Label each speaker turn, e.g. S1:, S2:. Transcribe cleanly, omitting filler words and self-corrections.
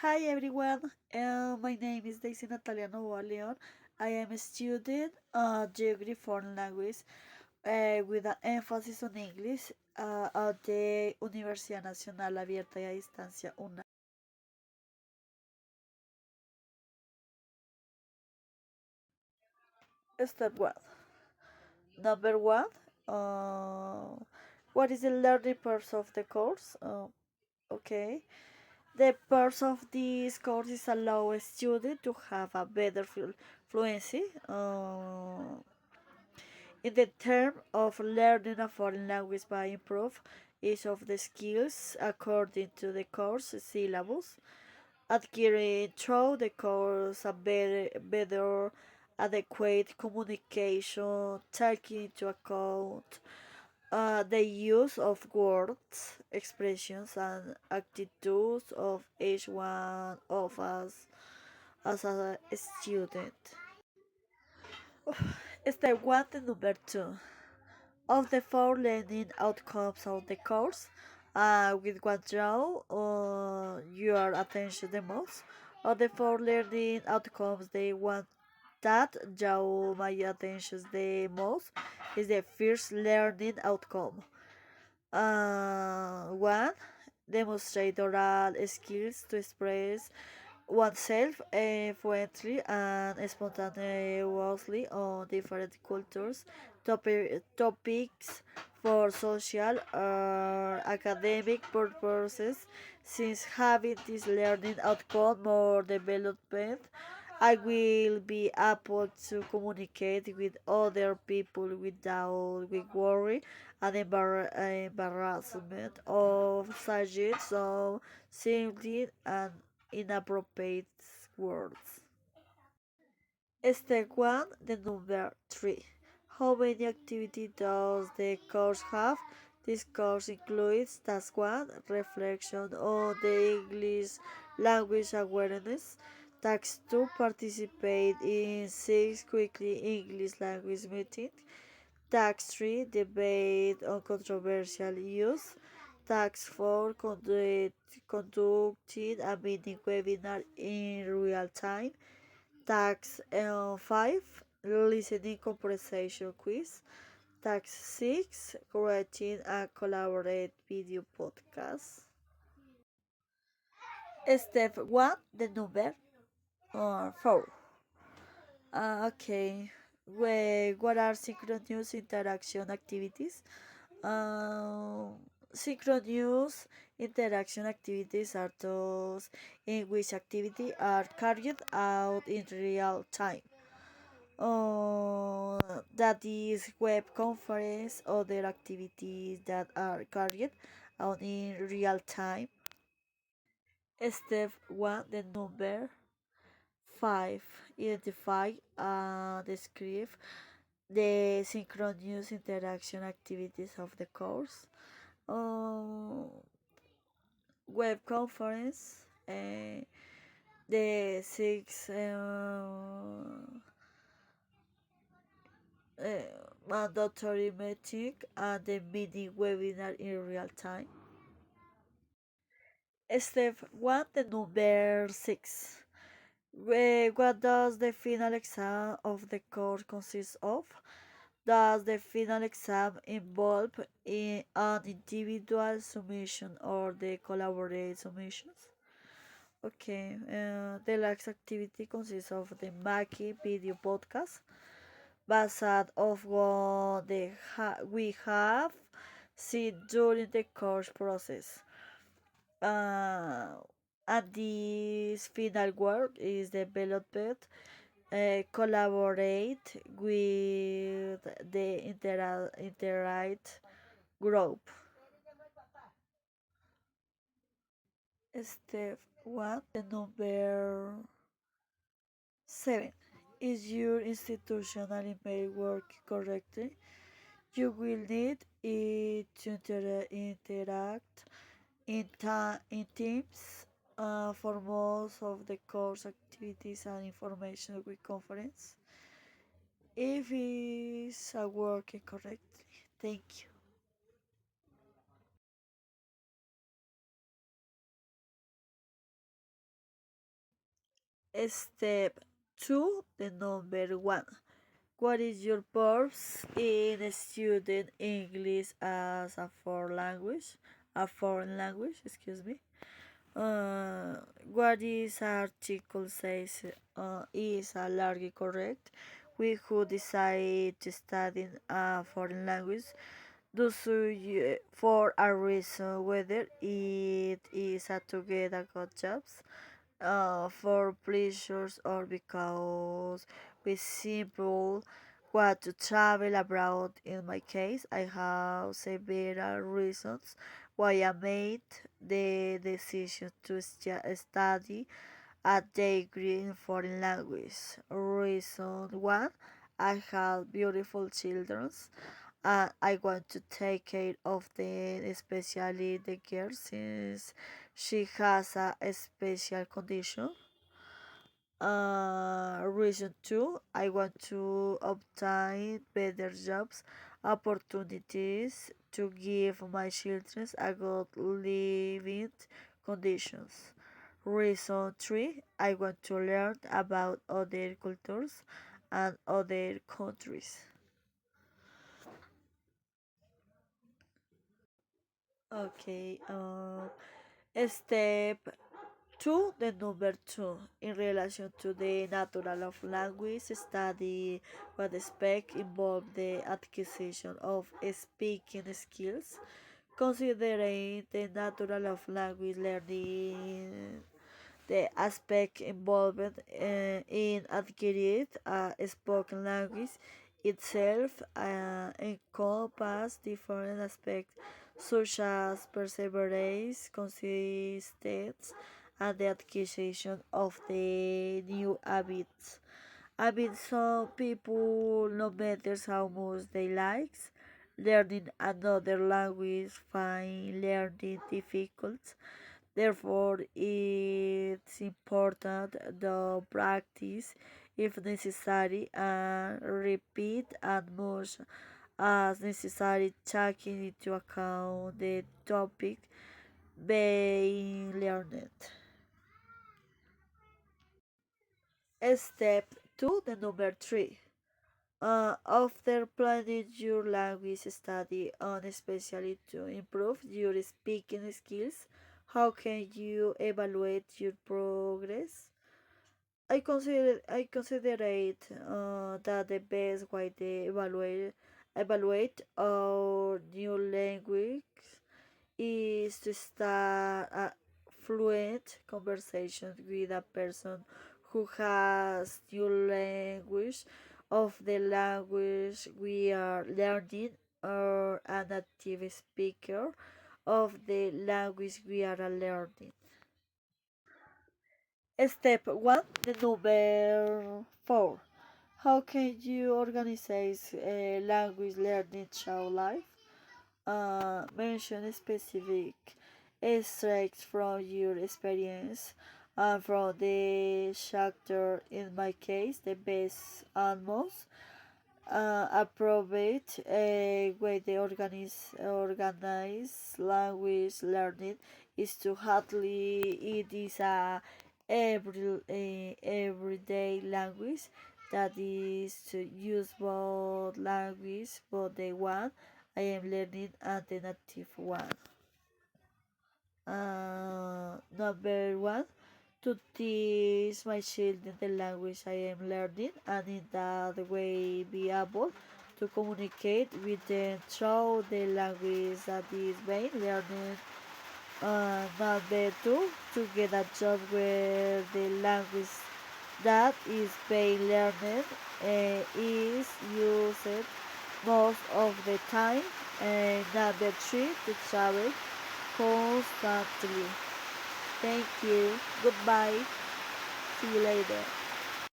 S1: Hi everyone, my name is Daisy Natalia Novoa Leon. I am a student Geography Foreign Language with an emphasis on English at the Universidad Nacional Abierta y a Distancia UNA. Step 1. Number 1. Uh, what is the learning purpose of the course? Okay. The purpose of this course is allow a student to have a better fluency in the term of learning a foreign language by improve each of the skills according to the course syllabus, acquiring through the course a better adequate communication, taking into account the use of words, expressions, and attitudes of each one of us as a student. Step 1 and number 2. Of the four learning outcomes of the course, with what draw your attention the most. Of the four learning outcomes, the one that draw my attention the most is the first learning outcome. One, demonstrate oral skills to express oneself fluently and spontaneously on different cultures, topics for social or academic purposes. Since having this learning outcome more development, I will be able to communicate with other people without worry and embarrassment of saying some simply and inappropriate words. Step 1, the number 3. How many activities does the course have? This course includes task 1, reflection on the English language awareness. Task 2, participate in 6 quickly English language meetings. Task 3, debate on controversial use. Task 4, conducting a mini webinar in real time. Task 5, listening comprehension quiz. Task 6, creating a collaborate video podcast. Step 1, the number 4. Okay. What are synchronous interaction activities? Um, Synchronous interaction activities are those in which activity are carried out in real time. That is web conference, other activities that are carried out in real time. Step 1, the number 5. Identify and describe the synchronous interaction activities of the course. Uh, Web conference, the six mandatory meeting, and the mini webinar in real time. Step 1, the number 6. What does the final exam of the course consist of? Does the final exam involve an individual submission or the collaborative submissions? Okay, the last activity consists of the Maki video podcast based of what we have seen during the course process. Uh, and this final work is developed collaborate with the Interite group. Step 1, the number 7. Is your institutional email working correctly? You will need it to interact in Teams for most of the course activities and information with conference. If it's working correctly, thank you. Step 2, the number 1. What is your purpose in studying English as a foreign language? A foreign language, excuse me. What this article says is largely correct. We who decide to study a foreign language do so for a reason, whether it is to get a good jobs, for pleasures, or because we simply want to travel abroad. In my case, I have several reasons why I made the decision to study a degree in foreign language. Reason one, I have beautiful children and I want to take care of them, especially the girl, since she has a special condition. Reason two, I want to obtain better jobs opportunities to give my children a good living conditions. Reason three, I want to learn about other cultures and other countries. Okay, step two, the number two, in relation to the natural of language study, what aspect involve the acquisition of speaking skills, considering the natural of language learning. The aspect involved in acquiring a spoken language itself encompass different aspects such as perseverance, consistency, and the acquisition of the new habits. Habits some people, no matter how much they like, learning another language find learning difficult. Therefore, it's important to practice if necessary and repeat as much as necessary, taking into account the topic being learned. Step 2, the number 3. After planning your language study on especially to improve your speaking skills, how can you evaluate your progress? I consider that the best way to evaluate our new language is to start a fluent conversation with a person who has new language of the language we are learning, or a native speaker of the language we are learning. Step 1, the number 4. How can you organize language learning through life? Mention specific extracts from your experience and from the chapter. In my case, the best and most appropriate way they organize language learning is to hardly it is a everyday language that is to use both language, both the one I am learning and the native one. Number one, to teach my children the language I am learning, and in that way be able to communicate with them through the language that is being learned. Number two, to get a job where the language that is being learned is used most of the time. And number three, to travel constantly. Thank you. Goodbye. See you later.